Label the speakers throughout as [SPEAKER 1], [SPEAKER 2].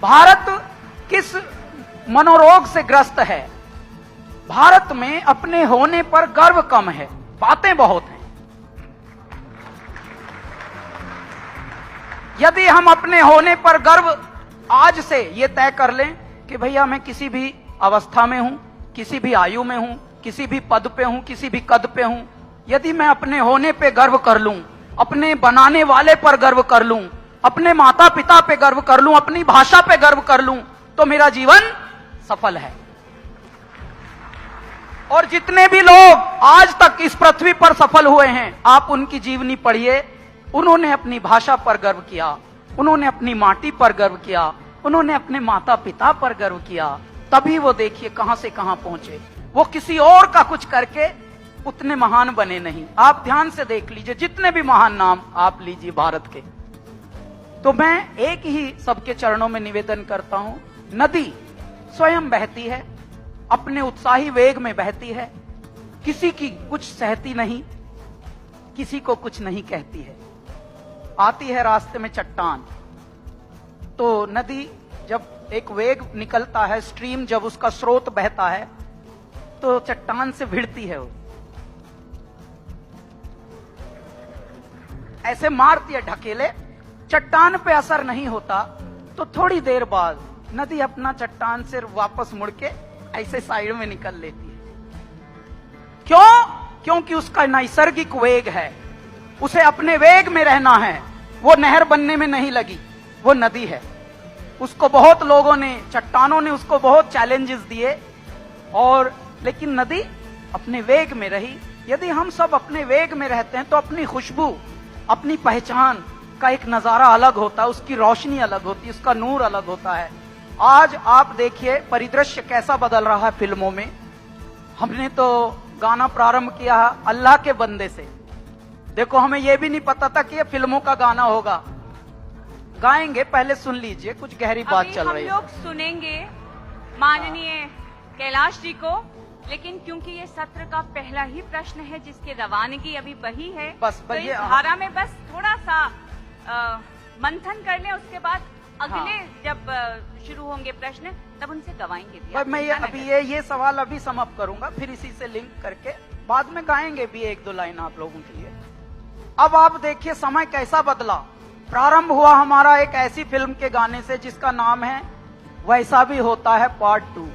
[SPEAKER 1] भारत किस मनोरोग से ग्रस्त है? भारत में अपने होने पर गर्व कम है, बातें बहुत हैं। यदि हम अपने होने पर गर्व आज से ये तय कर लें कि भैया मैं किसी भी अवस्था में हूं, किसी भी आयु में हूं, किसी भी पद पे हूं, किसी भी कद पे हूं, यदि मैं अपने होने पे गर्व कर लूं, अपने बनाने वाले पर गर्व कर लूं, अपने माता पिता पे गर्व कर लूं, अपनी भाषा पे गर्व कर लूं, तो मेरा जीवन सफल है। और जितने भी लोग आज तक इस पृथ्वी पर सफल हुए हैं, आप उनकी जीवनी पढ़िए। उन्होंने अपनी भाषा पर गर्व किया, उन्होंने अपनी माटी पर गर्व किया, उन्होंने अपने माता पिता पर गर्व किया, तभी वो देखिए कहां से कहां पहुंचे। वो किसी और का कुछ करके उतने महान बने नहीं। आप ध्यान से देख लीजिए, जितने भी महान नाम आप लीजिए भारत के, तो मैं एक ही सबके चरणों में निवेदन करता हूं, नदी स्वयं बहती है, अपने उत्साही वेग में बहती है, किसी की कुछ सहती नहीं, किसी को कुछ नहीं कहती है। आती है रास्ते में चट्टान, तो नदी जब एक वेग निकलता है, स्ट्रीम जब उसका स्रोत बहता है, तो चट्टान से भिड़ती है, वो ऐसे मारती है ढकेले, चट्टान पे असर नहीं होता, तो थोड़ी देर बाद नदी अपना चट्टान से वापस मुड़ के ऐसे साइड में निकल लेती है। क्यों? क्योंकि उसका नैसर्गिक वेग है, उसे अपने वेग में रहना है। वो नहर बनने में नहीं लगी, वो नदी है। उसको बहुत लोगों ने, चट्टानों ने उसको बहुत चैलेंजेस दिए, और लेकिन नदी अपने वेग में रही। यदि हम सब अपने वेग में रहते हैं तो अपनी खुशबू, अपनी पहचान का एक नजारा अलग होता है, उसकी रोशनी अलग होती है, उसका नूर अलग होता है। आज आप देखिए परिदृश्य कैसा बदल रहा है फिल्मों में। हमने तो गाना प्रारंभ किया अल्लाह के बंदे से। देखो, हमें यह भी नहीं पता था कि ये फिल्मों का गाना होगा। गाएंगे, पहले सुन लीजिए, कुछ गहरी बात चल रही है।
[SPEAKER 2] हम लोग सुनेंगे माननीय कैलाश जी को, लेकिन क्योंकि ये सत्र का पहला ही प्रश्न है जिसकी रवानगी अभी बही है, तो इस धारा में बस थोड़ा सा मंथन कर लें, उसके बाद अगले जब शुरू होंगे प्रश्न तब उनसे गवाएंगे।
[SPEAKER 1] मैं अभी ये सवाल अभी समाप्त करूंगा, फिर इसी से लिंक करके बाद में गाएंगे भी एक दो लाइन आप लोगों के लिए। अब आप देखिए समय कैसा बदला। प्रारंभ हुआ हमारा एक ऐसी फिल्म के गाने से जिसका नाम है वैसा भी होता है पार्ट 2।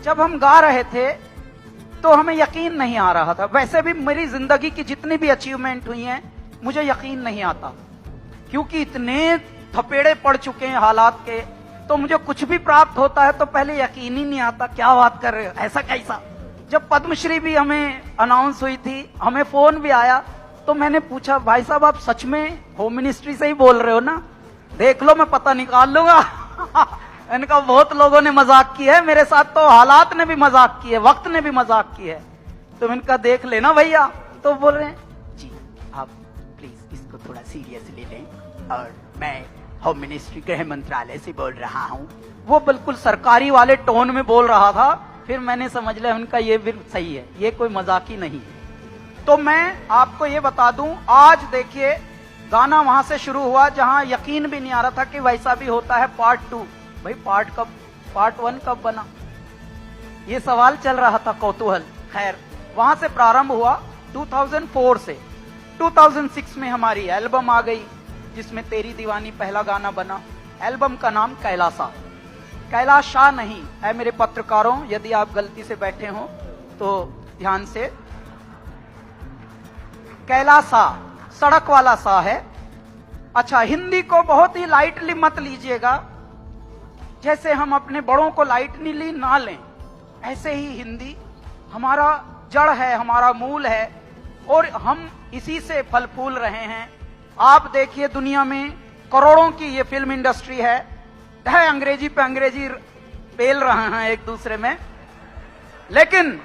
[SPEAKER 1] जब हम गा रहे थे तो हमें यकीन नहीं आ रहा था। वैसे भी मेरी जिंदगी की जितनी भी अचीवमेंट हुई हैं, मुझे यकीन नहीं आता, क्योंकि इतने थपेड़े पड़ चुके हैं हालात के। तो मुझे कुछ भी प्राप्त होता है तो पहले यकीन ही नहीं आता, क्या बात कर रहे हो, ऐसा कैसा। जब पद्मश्री भी हमें अनाउंस हुई थी, हमें फोन भी आया, तो मैंने पूछा, भाई साहब आप सच में होम मिनिस्ट्री से ही बोल रहे हो ना? देख लो, मैं पता निकाल लूंगा। इनका बहुत लोगों ने मजाक की है मेरे साथ, तो हालात ने भी मजाक की है, वक्त ने भी मजाक की है, तो इनका देख लेना भैया। तो बोल रहे हैं, जी आप प्लीज इसको थोड़ा सीरियसली लें, और मैं होम मिनिस्ट्री गृह मंत्रालय से बोल रहा हूं। वो बिल्कुल सरकारी वाले टोन में बोल रहा था। फिर मैंने समझ लिया उनका ये भी सही है, ये कोई मजाक ही नहीं है। तो मैं आपको ये बता दूं, आज देखिए गाना वहां से शुरू हुआ जहां यकीन भी नहीं आ रहा था कि वैसा भी होता है पार्ट 2। भाई पार्ट 1 कब बना, ये सवाल चल रहा था, कौतूहल। खैर, वहां से प्रारंभ हुआ 2004 से। 2006 में हमारी एल्बम आ गई जिसमें तेरी दीवानी पहला गाना बना। एल्बम का नाम कैलासा, कैलाश शाह नहीं है। मेरे पत्रकारों, यदि आप गलती से बैठे हो तो ध्यान से, कैलासा सड़क वाला सा है। अच्छा, हिंदी को बहुत ही लाइटली मत लीजिएगा, जैसे हम अपने बड़ों को लाइटली ना लें, ऐसे ही हिंदी हमारा जड़ है, हमारा मूल है, और हम इसी से फल फूल रहे हैं। आप देखिए दुनिया में करोड़ों की ये फिल्म इंडस्ट्री है, अंग्रेजी पे अंग्रेजी पेल रहे हैं एक दूसरे में, लेकिन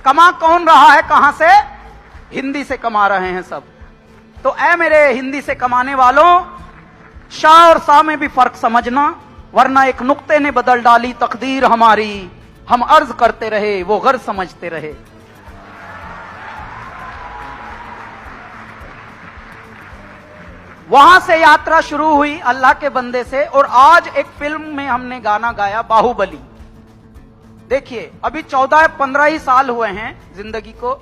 [SPEAKER 1] कमा कौन रहा है, कहां से? हिंदी से कमा रहे हैं सब। तो ऐ मेरे हिंदी से कमाने वालों, शाह और सा में भी फर्क समझना, वरना एक नुक्ते ने बदल डाली तकदीर हमारी। हम अर्ज करते रहे, वो गर्ज समझते रहे। वहां से यात्रा शुरू हुई अल्लाह के बंदे से, और आज एक फिल्म में हमने गाना गाया, बाहुबली। देखिए अभी 14-15 ही साल हुए हैं जिंदगी को।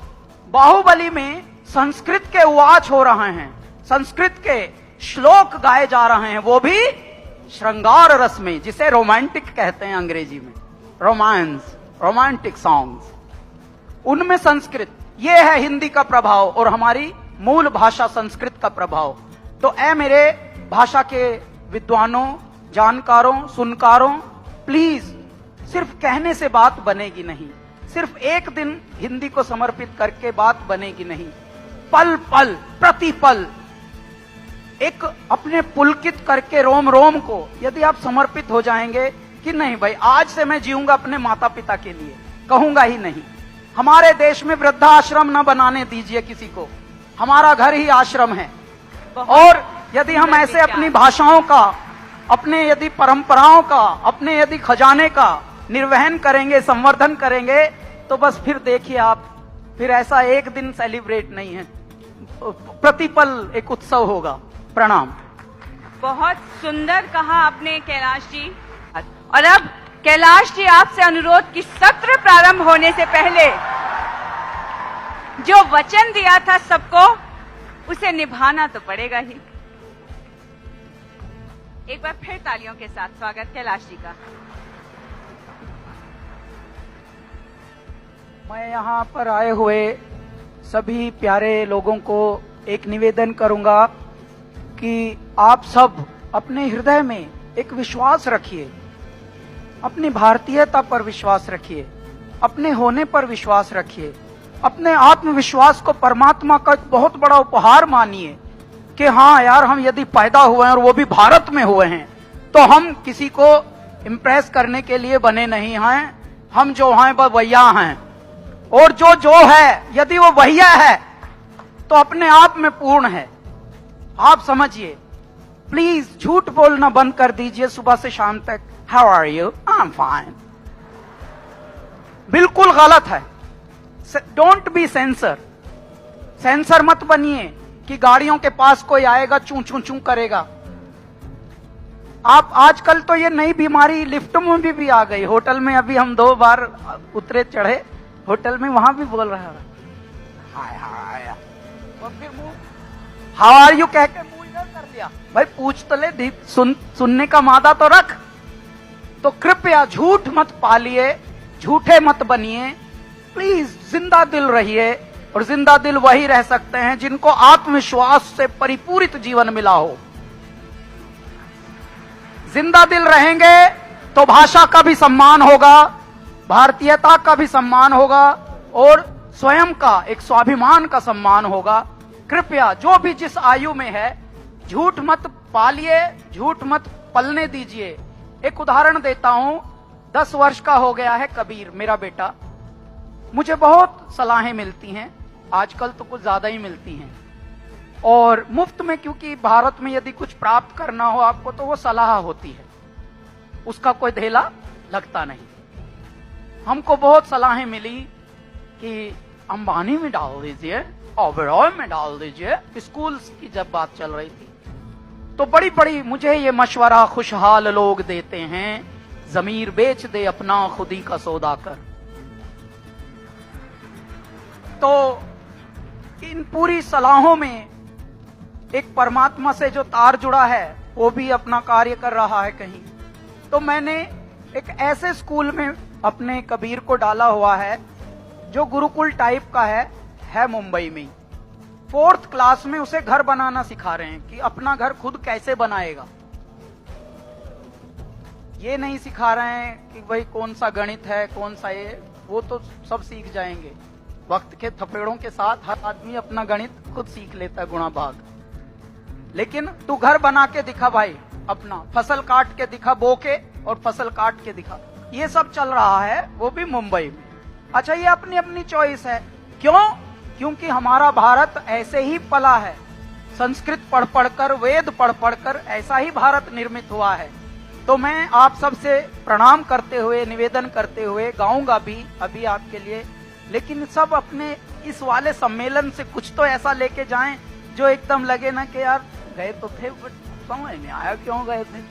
[SPEAKER 1] बाहुबली में संस्कृत के उवाच हो रहे हैं, संस्कृत के श्लोक गाए जा रहे हैं, वो भी श्रृंगार रस में, जिसे रोमांटिक कहते हैं अंग्रेजी में, रोमांस, रोमांटिक सॉन्ग्स, उनमें संस्कृत। ये है हिंदी का प्रभाव और हमारी मूल भाषा संस्कृत का प्रभाव। तो ऐ मेरे भाषा के विद्वानों, जानकारों, सुनकारों, प्लीज सिर्फ कहने से बात बनेगी नहीं, सिर्फ एक दिन हिंदी को समर्पित करके बात बनेगी नहीं। पल पल, प्रतिपल एक अपने पुलकित करके रोम रोम को यदि आप समर्पित हो जाएंगे कि नहीं भाई आज से मैं जीऊंगा अपने माता पिता के लिए, कहूंगा ही नहीं। हमारे देश में वृद्धाश्रम न बनाने दीजिए किसी को, हमारा घर ही आश्रम है। और यदि हम ऐसे अपनी भाषाओं का, अपने यदि परंपराओं का, अपने यदि खजाने का निर्वहन करेंगे, संवर्धन करेंगे, तो बस फिर देखिए आप, फिर ऐसा एक दिन सेलिब्रेट नहीं है, प्रतिपल एक उत्सव होगा। प्रणाम।
[SPEAKER 2] बहुत सुंदर कहा आपने कैलाश जी। और अब कैलाश जी आपसे अनुरोध कि सत्र प्रारंभ होने से पहले जो वचन दिया था सबको, उसे निभाना तो पड़ेगा ही। एक बार फिर तालियों के साथ स्वागत कैलाश जी का।
[SPEAKER 1] मैं यहाँ पर आए हुए सभी प्यारे लोगों को एक निवेदन करूंगा कि आप सब अपने हृदय में एक विश्वास रखिए, अपनी भारतीयता पर विश्वास रखिए, अपने होने पर विश्वास रखिए, अपने आत्मविश्वास को परमात्मा का एक बहुत बड़ा उपहार मानिए कि हाँ यार, हम यदि पैदा हुए हैं और वो भी भारत में हुए हैं, तो हम किसी को इम्प्रेस करने के लिए बने नहीं हैं, हम जो हैं वह वैया हैं, और जो है यदि वो वैया है तो अपने आप में पूर्ण है। आप समझिए, प्लीज झूठ बोलना बंद कर दीजिए सुबह से शाम तक। How are you? I am fine. बिल्कुल गलत है। Don't be sensor. सेंसर मत बनिए कि गाड़ियों के पास कोई आएगा चूं चूं चूं करेगा। आप आजकल तो ये नई बीमारी लिफ्ट में भी आ गई। होटल में अभी हम 2 बार उतरे चढ़े होटल में, वहां भी बोल रहा है हाय हाय, और फिर मुंह हाउ आर यू कह के मुंह इधर कर लिया। भाई पूछ तो ले, सुनने का मादा तो रख। तो कृपया झूठ मत पालिए, झूठे मत बनिए, प्लीज जिंदा दिल रहिए। और जिंदा दिल वही रह सकते हैं जिनको आत्मविश्वास से परिपूरित जीवन मिला हो। जिंदा दिल रहेंगे तो भाषा का भी सम्मान होगा, भारतीयता का भी सम्मान होगा, और स्वयं का एक स्वाभिमान का सम्मान होगा। कृपया जो भी जिस आयु में है, झूठ मत पालिए, झूठ मत पलने दीजिए। एक उदाहरण देता हूं, 10 वर्ष का हो गया है कबीर, मेरा बेटा। मुझे बहुत सलाहें मिलती हैं, आजकल तो कुछ ज्यादा ही मिलती हैं, और मुफ्त में, क्योंकि भारत में यदि कुछ प्राप्त करना हो आपको तो वो सलाह होती है, उसका कोई धेला लगता नहीं। हमको बहुत सलाहें मिली कि अंबानी में डाल दीजिए, ओबेरॉय में डाल दीजिए, स्कूल्स की जब बात चल रही थी, तो बड़ी बड़ी मुझे ये मशवरा खुशहाल लोग देते हैं, जमीर बेच दे अपना खुदी का सौदा कर। तो इन पूरी सलाहों में एक परमात्मा से जो तार जुड़ा है वो भी अपना कार्य कर रहा है कहीं। तो मैंने एक ऐसे स्कूल में अपने कबीर को डाला हुआ है जो गुरुकुल टाइप का है मुंबई में। 4th क्लास में उसे घर बनाना सिखा रहे हैं कि अपना घर खुद कैसे बनाएगा। ये नहीं सिखा रहे हैं कि भाई कौन सा गणित है, कौन सा ये, वो तो सब सीख जाएंगे वक्त के थपेड़ों के साथ। हर आदमी अपना गणित खुद सीख लेता है, गुणा भाग। लेकिन तू घर बना के दिखा भाई, अपना फसल काट के दिखा, बो के और फसल काट के दिखा। ये सब चल रहा है, वो भी मुंबई में। अच्छा, ये अपनी अपनी चॉइस है। क्यों? क्योंकि हमारा भारत ऐसे ही पला है, संस्कृत पढ़ पढ़कर, वेद पढ़ पढ़कर ऐसा ही भारत निर्मित हुआ है। तो मैं आप सबसे प्रणाम करते हुए, निवेदन करते हुए गाऊंगा भी अभी आपके लिए, लेकिन सब अपने इस वाले सम्मेलन से कुछ तो ऐसा लेके जाएं जो एकदम लगे ना कि यार गए तो थे, बट समझ नहीं आया क्यों गए थे।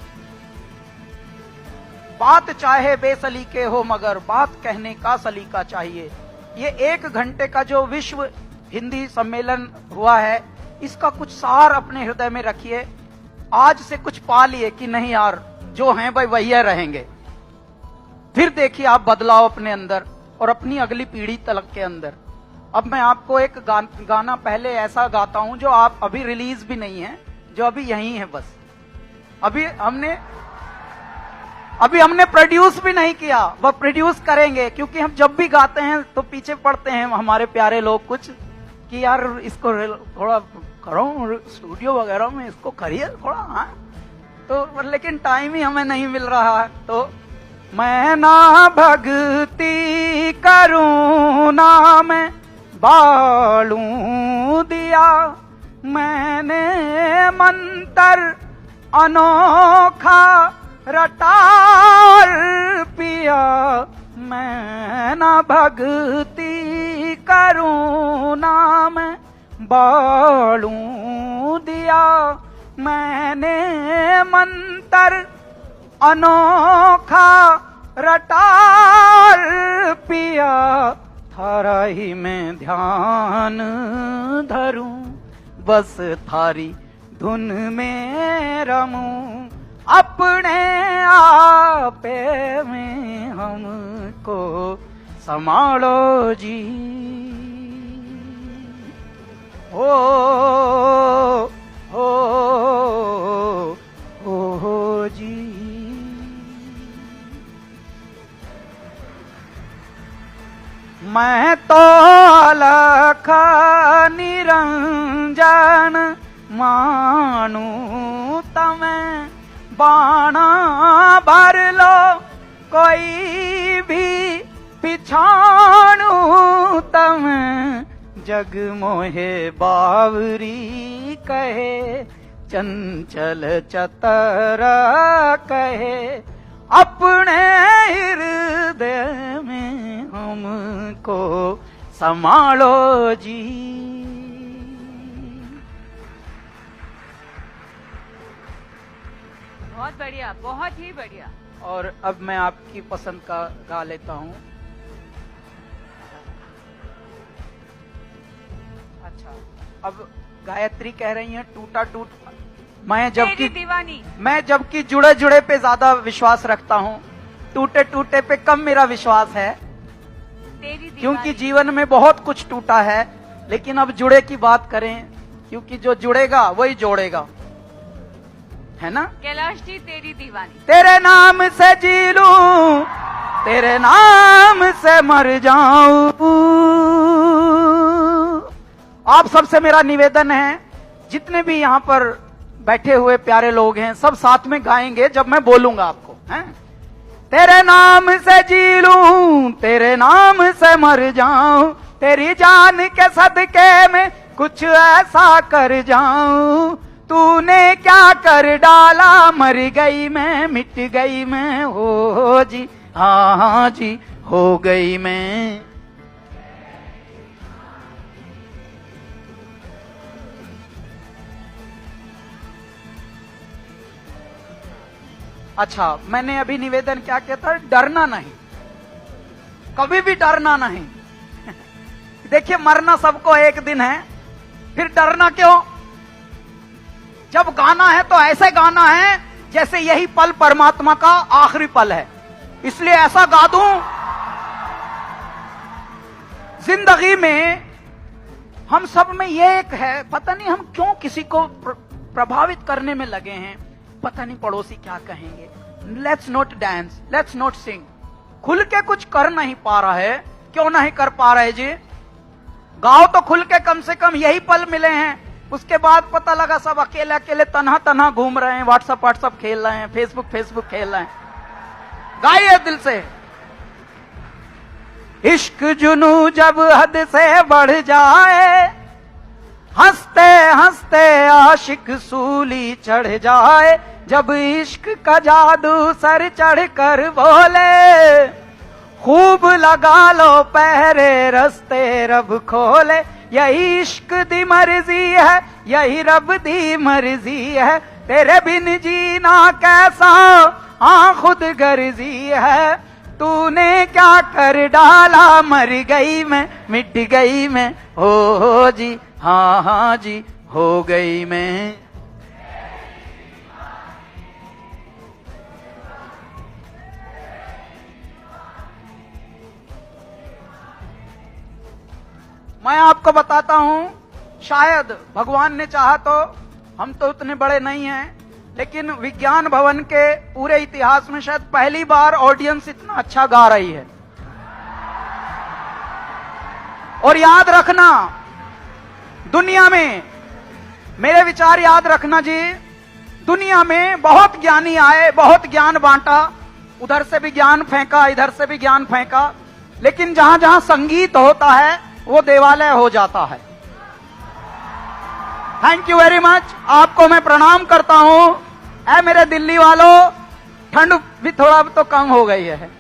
[SPEAKER 1] बात चाहे बेसलीके हो मगर बात कहने का सलीका चाहिए। ये 1 घंटे का जो विश्व हिंदी सम्मेलन हुआ है, इसका कुछ सार अपने हृदय में रखिए। आज से कुछ पा लिए कि नहीं यार, जो हैं भाई वही रहेंगे। फिर देखिए आप बदलाव अपने अंदर और अपनी अगली पीढ़ी तक के अंदर। अब मैं आपको एक गाना पहले ऐसा गाता हूं जो आप अभी रिलीज भी नहीं है, जो अभी यही है बस। अभी हमने प्रोड्यूस भी नहीं किया, वह प्रोड्यूस करेंगे, क्योंकि हम जब भी गाते हैं तो पीछे पड़ते हैं हमारे प्यारे लोग कुछ कि यार इसको थोड़ा करो स्टूडियो वगैरह में, इसको करिए थोड़ा। हाँ तो लेकिन टाइम ही हमें नहीं मिल रहा है। तो मैं ना भक्ति करूं ना मैं बालूं दिया, मैंने मंत्र अनोखा रटार पिया। मैं ना भक्ति करूं ना मैं बालूं दिया, मैंने मंत्र अनोखा रटार पिया। थारा ही मैं ध्यान धरूं, बस थारी धुन में रमूं, अपने आपे में हमको संभालो जी। हो जी। मैं तो अलख निरंजन मानू तमें बाणा भर लो, कोई भी पिछाणू तमें जग मोहे बावरी कहे, चंचल चतर कहे, अपने हृदय में हमको संभालो जी।
[SPEAKER 2] बहुत बढ़िया, बहुत ही बढ़िया।
[SPEAKER 1] और अब मैं आपकी पसंद का गा लेता हूं। अच्छा, अब गायत्री कह रही हैं टूटा टूट, मैं जबकि जुड़े जुड़े पे ज्यादा विश्वास रखता हूँ, टूटे टूटे पे कम मेरा विश्वास है, क्योंकि जीवन में बहुत कुछ टूटा है। लेकिन अब जुड़े की बात करें, क्योंकि जो जुड़ेगा वही जोड़ेगा, है ना।
[SPEAKER 2] कैलाश जी तेरी दीवानी,
[SPEAKER 1] तेरे नाम से जी लूं, तेरे नाम से मर जाऊं। आप सबसे मेरा निवेदन है, जितने भी यहाँ पर बैठे हुए प्यारे लोग हैं, सब साथ में गाएंगे जब मैं बोलूंगा आपको, हैं? तेरे नाम से जी लूं, तेरे नाम से मर जाऊं, तेरी जान के सदके में कुछ ऐसा कर जाऊं। तूने क्या कर डाला, मर गई मैं, मिट गई मैं, हो जी हाँ जी हो गई मैं। अच्छा, मैंने अभी निवेदन क्या किया था, डरना नहीं, कभी भी डरना नहीं। देखिए मरना सबको एक दिन है, फिर डरना क्यों। जब गाना है तो ऐसे गाना है जैसे यही पल परमात्मा का आखिरी पल है, इसलिए ऐसा गा दूं। जिंदगी में हम सब में ये एक है, पता नहीं हम क्यों किसी को प्रभावित करने में लगे हैं, पता नहीं पड़ोसी क्या कहेंगे। Let's not dance, let's not sing. खुल के कुछ कर नहीं पा रहा है, क्यों नहीं कर पा रहे जी। गाओ तो खुल के, कम से कम यही पल मिले हैं। उसके बाद पता लगा सब अकेले अकेले तन्हा तन्हा घूम रहे हैं, व्हाट्सएप खेल रहे हैं, फेसबुक खेल रहे हैं। गाइए दिल से। इश्क जुनू जब हद से बढ़ जाए, हंसते हंसते आशिक सूली चढ़ जाए, जब इश्क का जादू सर चढ़ कर बोले, खूब लगा लो पहरे रस्ते रब खोले। यही इश्क दी मर्जी है, यही रब दी मर्जी है, तेरे बिन जीना कैसा हाँ खुद गर्जी है। तूने क्या कर डाला, मर गई मैं, मिट गई मैं, हो जी हाँ हाँ जी हो गई मैं। मैं आपको बताता हूं, शायद भगवान ने चाहा तो, हम तो उतने बड़े नहीं हैं, लेकिन विज्ञान भवन के पूरे इतिहास में शायद पहली बार ऑडियंस इतना अच्छा गा रही है। और याद रखना, दुनिया में, मेरे विचार याद रखना जी, दुनिया में बहुत ज्ञानी आए, बहुत ज्ञान बांटा, उधर से भी ज्ञान फेंका, इधर से भी ज्ञान फेंका, लेकिन जहां जहां संगीत होता है वो देवालय हो जाता है। थैंक यू वेरी मच, आपको मैं प्रणाम करता हूं। ऐ मेरे दिल्ली वालों, ठंड भी थोड़ा तो कम हो गई है।